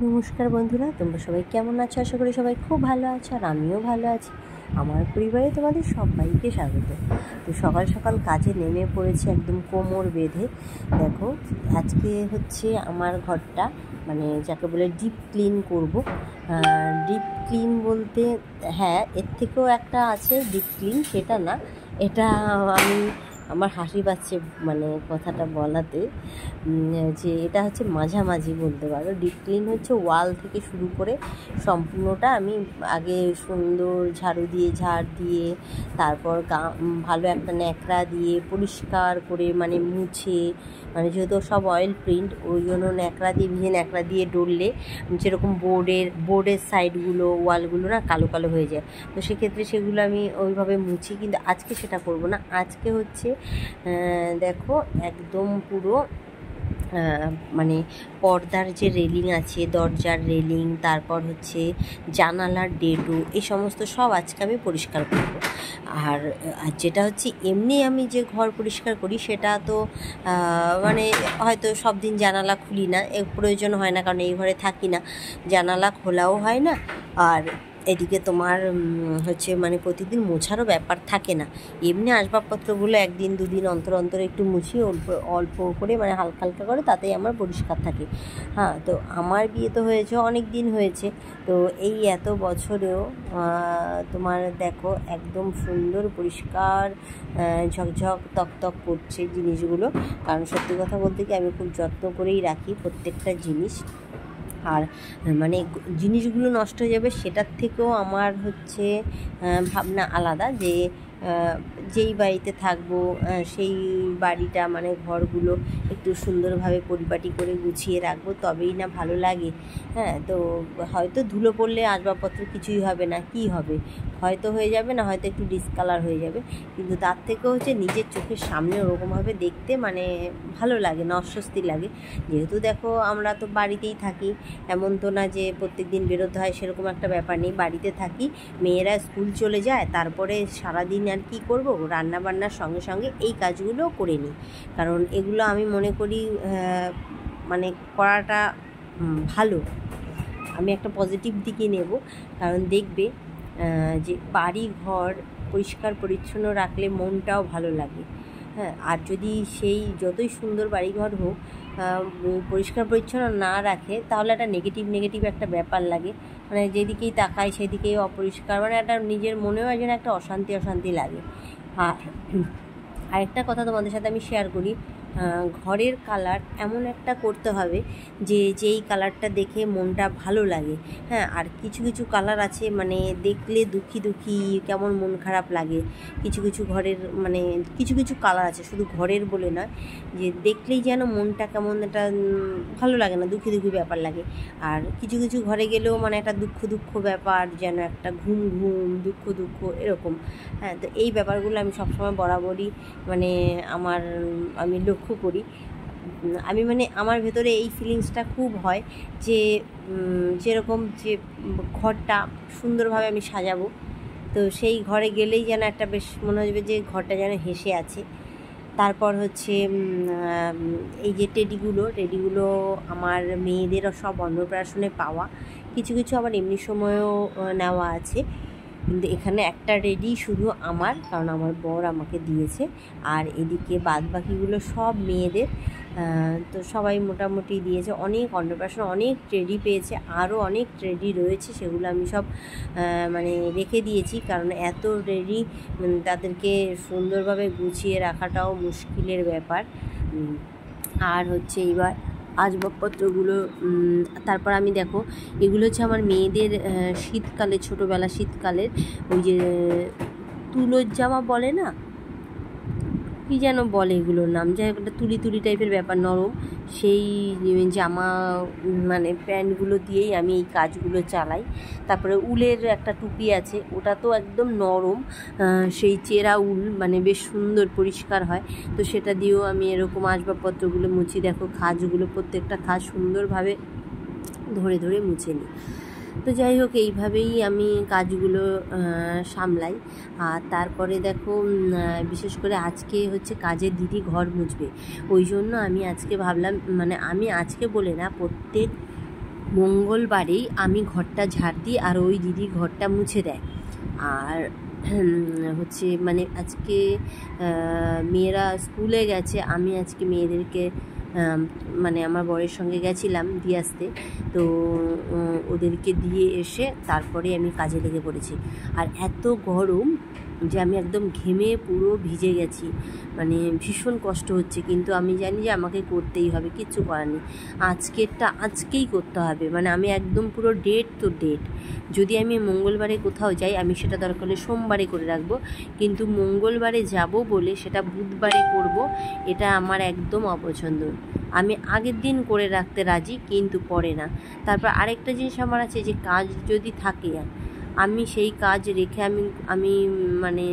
নমস্কার বন্ধুরা, তোমরা সবাই কেমন আছো? আশা করি সবাই খুব ভালো আছো, আর আমিও ভালো আছি। আমার পরিবারে তোমাদের সবাইকে স্বাগত। তো সকাল সকাল কাজে নেমে পড়েছি একদম কোমর বেঁধে। দেখো, আজকে হচ্ছে আমার ঘরটা মানে যাকে বলে ডিপ ক্লিন করব। ডিপ ক্লিন বলতে হ্যাঁ, এর থেকেও একটা আছে ডিপ ক্লিন, সেটা না, এটা আমি আমার হাসি পাচ্ছে মানে কথাটা বলাতে, যে এটা হচ্ছে মাঝামাঝি বলতে পারো। ডিপ ক্লিন হচ্ছে ওয়াল থেকে শুরু করে সম্পূর্ণটা আমি আগে সুন্দর ঝাড়ু দিয়ে ঝাড় দিয়ে, তারপর ভালো একটা ন্যাকড়া দিয়ে পরিষ্কার করে মানে মুছে, মানে যেহেতু সব অয়েল প্রিন্ট, ওই জন্য ন্যাকড়া দিয়ে ভিজে ন্যাকড়া দিয়ে ডললে যেরকম বোর্ডের সাইডগুলো ওয়ালগুলো না কালো কালো হয়ে যায়। তো সেক্ষেত্রে সেগুলো আমি ওইভাবে মুছি, কিন্তু আজকে সেটা করব না। আজকে হচ্ছে দেখো একদম পুরো মানে পর্দার যে রেলিং আছে, দরজার রেলিং, তারপর হচ্ছে জানালার ডেডো, এই সমস্ত সব আজকে আমি পরিষ্কার করব। আর যেটা হচ্ছে এমনি আমি যে ঘর পরিষ্কার করি সেটা তো মানে হয়তো সব দিন জানালা খুলি না, এর প্রয়োজন হয় না, কারণ এই ঘরে থাকি না, জানালা খোলাও হয় না। আর এদিকে তোমার হচ্ছে মানে প্রতিদিন মোছারও ব্যাপার থাকে না। এমনি আসবাবপত্রগুলো একদিন দুদিন অন্তর অন্তর একটু মুছি, অল্প অল্প করে মানে হালকা হালকা করে, তাতেই আমার পরিষ্কার থাকে। হ্যাঁ, তো আমার বিয়ে তো হয়েছে অনেক দিন হয়েছে, তো এই এত বছরেও তোমার দেখো একদম সুন্দর পরিষ্কার ঝকঝক তকতক করছে জিনিসগুলো। কারণ সত্যি কথা বলতে কি, আমি খুব যত্ন করেই রাখি প্রত্যেকটা জিনিস। আর মানে জিনিসগুলো নষ্ট হয়ে যাবে সেটার থেকেও আমার হচ্ছে ভাবনা আলাদা, যে যেই বাড়িতে থাকবো সেই বাড়িটা মানে ঘরগুলো একটু সুন্দরভাবে পরিপাটি করে গুছিয়ে রাখবো, তবেই না ভালো লাগে। হ্যাঁ, তো হয়তো ধুলো পড়লে আসবাবপত্র কিছুই হবে না, কি হবে, হয়তো হয়ে যাবে, না হয়তো একটু ডিসকালার হয়ে যাবে, কিন্তু তার থেকেও হচ্ছে নিজের চোখের সামনে ওরকমভাবে দেখতে মানে ভালো লাগে না, অস্বস্তি লাগে। যেহেতু দেখো আমরা তো বাড়িতেই থাকি, এমন তো না যে প্রত্যেক দিন বেরোতে হয়, সেরকম একটা ব্যাপার নেই। বাড়িতে থাকি, মেয়েরা স্কুল চলে যায়, তারপরে সারাদিন আর কি করব, রান্নাবান্নার সঙ্গে সঙ্গে এই কাজগুলোও করে নিই। কারণ এগুলো আমি মনে করি মানে করাটা ভালো, আমি একটা পজিটিভ দিকে নেব। কারণ দেখবে যে বাড়ি ঘর পরিষ্কার পরিচ্ছন্ন রাখলে মনটাও ভালো লাগে। হ্যাঁ, আর যদি সেই যতই সুন্দর বাড়িঘর হোক, পরিষ্কার পরিচ্ছন্ন না রাখে, তাহলে একটা নেগেটিভ একটা ব্যাপার লাগে, মানে যেদিকেই তাকায় সেদিকেই অপরিষ্কার, মানে একটা নিজের মনেও যেন একটা অশান্তি লাগে। আর আরেকটা কথা তোমাদের সাথে আমি শেয়ার করি, ঘরের কালার এমন একটা করতে হবে যে যেই কালারটা দেখে মনটা ভালো লাগে। হ্যাঁ, আর কিছু কিছু কালার আছে মানে দেখলে দুঃখী কেমন মন খারাপ লাগে। কিছু কিছু ঘরের মানে কিছু কিছু কালার আছে, শুধু ঘরের বলে নয়, যে দেখলেই যেন মনটা কেমন একটা ভালো লাগে না, দুঃখী ব্যাপার লাগে। আর কিছু কিছু ঘরে গেলেও মানে একটা দুঃখ ব্যাপার, যেন একটা ঘুম দুঃখ এরকম। হ্যাঁ, তো এই ব্যাপারগুলো আমি সবসময় বরাবরই মানে আমি লক্ষ্য করি। আমি মানে আমার ভেতরে এই ফিলিংসটা খুব হয় যে যেরকম যে ঘরটা সুন্দরভাবে আমি সাজাবো, তো সেই ঘরে গেলেই যেন একটা বেশ মনে হবে যে ঘরটা যেন হেসে আছে। তারপর হচ্ছে এই যে টেডিগুলো আমার মেয়েদেরও সব অন্নপ্রাশনে পাওয়া, কিছু কিছু আবার এমনি সময়েও নেওয়া আছে, কিন্তু এখানে একটা রেডি শুধু আমার, কারণ আমার বর আমাকে দিয়েছে। আর এদিকে বাদবাকিগুলো সব মেয়েদের। তো সবাই মোটামুটি দিয়েছে, অনেক অন্নপ্রাশন অনেক ট্রেডি পেয়েছে, আরও অনেক ট্রেডি রয়েছে, সেগুলো আমি সব মানে রেখে দিয়েছি, কারণ এত রেডি তাদেরকে সুন্দরভাবে গুছিয়ে রাখাটাও মুশকিলের ব্যাপার। আর হচ্ছে এবার আসবাবপত্রগুলো, তারপর আমি দেখো এগুলো হচ্ছে আমার মেয়েদের শীতকালে, ছোটোবেলা শীতকালের ওই যে তুলোর জামা বলে না, কী যেন বলে এগুলোর নাম, যাই হোক একটা তুলি টাইপের ব্যাপার, নরম সেই জামা মানে প্যান্টগুলো দিয়েই আমি এই কাজগুলো চালাই। তারপরে উলের একটা টুপি আছে, ওটা তো একদম নরম, সেই চেরা উল, মানে বেশ সুন্দর পরিষ্কার হয়, তো সেটা দিয়েও আমি এরকম আসবাবপত্রগুলো মুছি। দেখো খাজগুলো, প্রত্যেকটা খাজ সুন্দরভাবে ধরে মুছে নিই। তো যাই হোক, এইভাবেই আমি কাজগুলো সামলাই। আর তারপরে দেখো বিশেষ করে আজকে হচ্ছে কাজের দিদি ঘর মুছবে, ওই জন্য আমি আজকে ভাবলাম, মানে আমি আজকে বলে না, প্রত্যেক মঙ্গলবারেই আমি ঘরটা ঝাড় দিই আর ওই দিদি ঘরটা মুছে দেয়। আর হচ্ছে মানে আজকে মেয়েরা স্কুলে গেছে, আমি আজকে মেয়েদেরকে মানে আমার বরের সঙ্গে গেছিলাম দিয়ে আসতে, তো ওদেরকে দিয়ে এসে তারপরে আমি কাজে লেগে পড়েছি। আর এত গরম যে আমি একদম ঘেমে পুরো ভিজে গেছি, মানে ভীষণ কষ্ট হচ্ছে, কিন্তু আমি জানি যে আমাকে করতেই হবে, কিচ্ছু করার নেই। আজকেরটা আজকেই করতে হবে, মানে আমি একদম পুরো ডেট তো ডেট। যদি আমি মঙ্গলবারে কোথাও যাই আমি সেটা দরকার হলে সোমবারে করে রাখবো, কিন্তু মঙ্গলবারে যাব বলে সেটা বুধবারে করব, এটা আমার একদম অপছন্দ। আমি আগের দিন করে রাখতে রাজি, কিন্তু পরে না। তারপর আরেকটা জিনিস আমার আছে যে কাজ যদি থাকে আমি সেই কাজ রেখে আমি মানে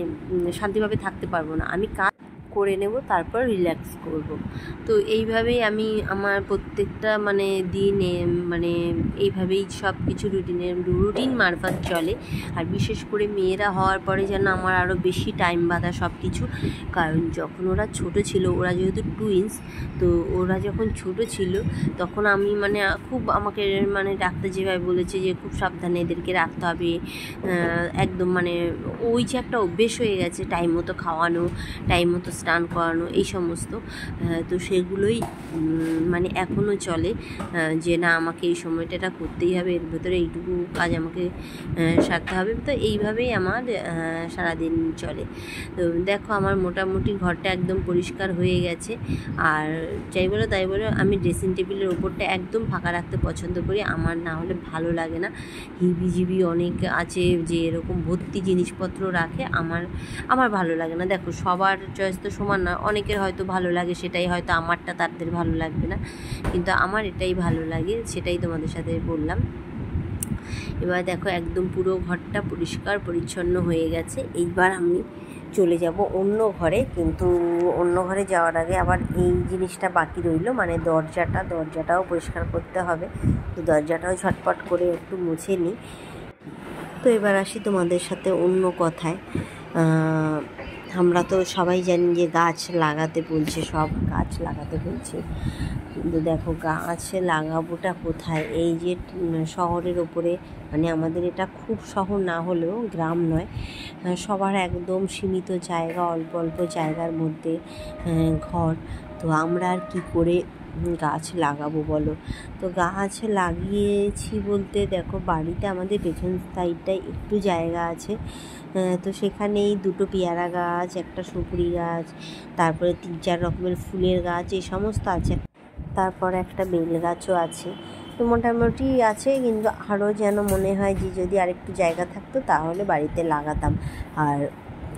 শান্তিভাবে থাকতে পারবো না। আমি কাজ করে নেব, তারপর রিল্যাক্স করব। তো এইভাবেই আমি আমার প্রত্যেকটা মানে দিনে মানে এইভাবেই সব কিছু রুটিন মারফত চলে। আর বিশেষ করে মেয়েরা হওয়ার পরে যেন আমার আরও বেশি টাইম বাঁধা সব কিছু, কারণ যখন ওরা ছোট ছিল, ওরা যেহেতু টুইন্স, তো ওরা যখন ছোট ছিল তখন আমি মানে খুব আমাকে মানে ডাক্তার যেভাবে বলেছে যে খুব সাবধানে এদেরকে রাখতে হবে, একদম মানে ওই যে একটা অভ্যেস হয়ে গেছে টাইম মতো খাওয়ানো, টাইম মতো স্নান করানো, এই সমস্ত। তো সেগুলোই মানে এখনও চলে যে না আমাকে এই সময়টা এটা করতেই হবে, এর ভেতরে এইটুকু কাজ আমাকে সারতে হবে। তো এইভাবেই আমার সারাদিন চলে। তো দেখো আমার মোটামুটি ঘরটা একদম পরিষ্কার হয়ে গেছে। আর যাই বলো তাই বলো, আমি ড্রেসিং টেবিলের ওপরটা একদম ফাঁকা রাখতে পছন্দ করি, আমার না হলে ভালো লাগে না। হিবিজিবি অনেক আছে যে এরকম ভর্তি জিনিসপত্র রাখে, আমার ভালো লাগে না। দেখো সবার চয়েস তো সমান না, অনেকের হয়তো ভালো লাগে, সেটাই হয়তো আমারটা তাদের ভালো লাগবে না, কিন্তু আমার এটাই ভালো লাগে, সেটাই তোমাদের সাথে বললাম। এবার দেখো একদম পুরো ঘরটা পরিষ্কার পরিচ্ছন্ন হয়ে গেছে। এইবার আমি চলে যাব অন্য ঘরে, কিন্তু অন্য ঘরে যাওয়ার আগে আবার এই জিনিসটা বাকি রইল, মানে দরজাটাও পরিষ্কার করতে হবে। তো দরজাটাও ঝটপট করে একটু মুছে নিই। তো এবার আসি তোমাদের সাথে অন্য কথায়। আমরা তো সবাই জানি যে গাছ লাগাতে বলছে, সব গাছ লাগাতে বলছে, কিন্তু দেখো গাছ লাগাবোটা কোথায়? এই যে শহরের ওপরে, মানে আমাদের এটা খুব শহর না হলেও গ্রাম নয়, সবার একদম সীমিত জায়গা, অল্প অল্প জায়গার মধ্যে ঘর। তো আমরা আর কী করে গাছ লাগাবো বলো? তো গাছ লাগিয়েছি বলতে দেখো বাড়িতে আমাদের পেছন সাইডটায় একটু জায়গা আছে, তো সেখানেই দুটো পেয়ারা গাছ, একটা সুপুরি গাছ, তারপরে 3-4 রকমের ফুলের গাছ, এই সমস্ত আছে। তারপর একটা বেল গাছও আছে। তো মোটামুটি আছে, কিন্তু আরও যেন মনে হয় যে যদি আরেকটু জায়গা থাকতো তাহলে বাড়িতে লাগাতাম। আর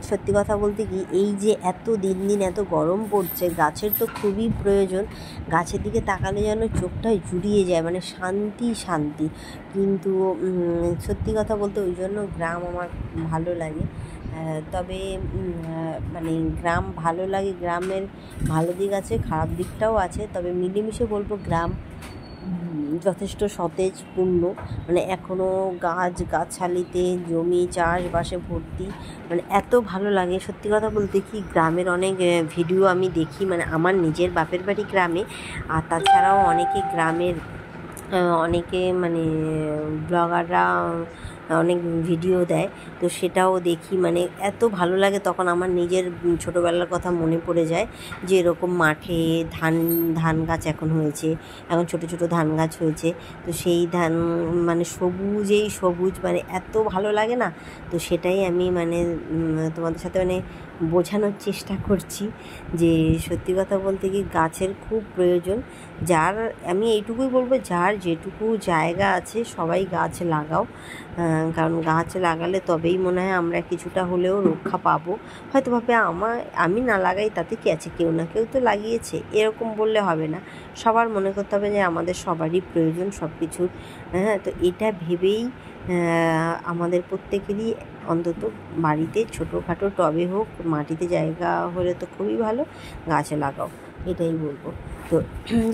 সত্যি কথা বলতে কি, এই যে এত দিন দিন এত গরম পড়ছে, গাছের তো খুবই প্রয়োজন। গাছের দিকে তাকালে যেন চোখটা জুড়িয়ে যায়, মানে শান্তি শান্তি। কিন্তু সত্যি কথা বলতে ওই জন্য গ্রাম আমার ভালো লাগে। তবে মানে গ্রাম ভালো লাগে, গ্রামের ভালো দিক আছে, খারাপ দিকটাও আছে, তবে মিলেমিশে বলবো গ্রাম যথেষ্ট সতেজপূর্ণ, মানে এখনও গাছগাছালিতে জমি চাষবাসে ভর্তি, মানে এত ভালো লাগে। সত্যি কথা বলতে কি, গ্রামের অনেক ভিডিও আমি দেখি, মানে আমার নিজের বাপের বাড়ি গ্রামে, আর তাছাড়াও অনেকে মানে ব্লগাররা অনেক ভিডিও দেয়, তো সেটাও দেখি, মানে এত ভালো লাগে। তখন আমার নিজের ছোটোবেলার কথা মনে পড়ে যায়, যে এরকম মাঠে ধান গাছ এখন হয়েছে, এখন ছোট ছোট ধান গাছ হয়েছে, তো সেই ধান মানে সবুজেই সবুজ, মানে এত ভালো লাগে না। তো সেটাই আমি মানে তোমাদের সাথে মানে বোঝানোর চেষ্টা করছি, যে সত্যি কথা বলতে কি গাছের খুব প্রয়োজন। আমি এইটুকুই বলবো, যার যেটুকু জায়গা আছে সবাই গাছ লাগাও, কারণ গাছ লাগালে তবেই মনে হয় আমরা কিছুটা হলেও রক্ষা পাবো। হয়তো ভাবে আমি না লাগাই তাতে কি আছে, কেউ না কেউ তো লাগিয়েছে, এরকম বললে হবে না। সবার মনে করতে হবে যে আমাদের সবারই প্রয়োজন সব কিছুর। হ্যাঁ, তো এটা ভেবেই আমাদের প্রত্যেকেরই অন্তত বাড়িতে ছোটোখাটো টবে হোক, মাটিতে জায়গা হলে তো খুবই ভালো, গাছ লাগাও, এটাই বলবো। তো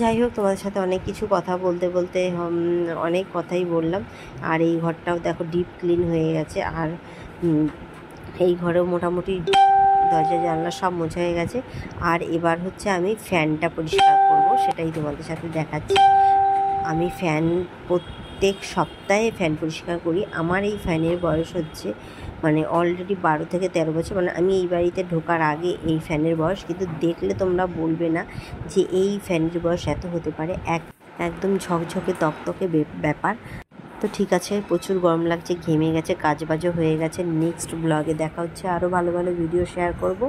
যাই হোক, তোমাদের সাথে অনেক কিছু কথা বলতে বলতে অনেক কথাই বললাম। আর এই ঘরটাও দেখো ডিপ ক্লিন হয়ে গেছে, আর এই ঘরেও মোটামুটি দরজা জানলা সব মোছা হয়ে গেছে। আর এবার হচ্ছে আমি ফ্যানটা পরিষ্কার করব, সেটাই তোমাদের সাথে দেখাচ্ছি। আমি ফ্যান প্রত্যেক সপ্তাহে ফ্যান পরিষ্কার করি। আমার এই ফ্যানের বয়স হচ্ছে মানে অলরেডি 12 থেকে 13 বছর, মানে আমি এই বাড়িতে ঢোকার আগে এই ফ্যানের বয়স, কিন্তু দেখলে তোমরা বলবে না যে এই ফ্যানের বয়স এত হতে পারে। একদম ঝকঝকে তকতকে ব্যাপার। তো ঠিক আছে, প্রচুর গরম লাগছে, ঘেমে গেছে, কাজবাজও হয়ে গেছে। নেক্সট ব্লগে দেখা হচ্ছে, আরও ভালো ভালো ভিডিও শেয়ার করব।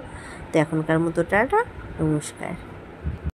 তো এখনকার মতো টাটা, নমস্কার।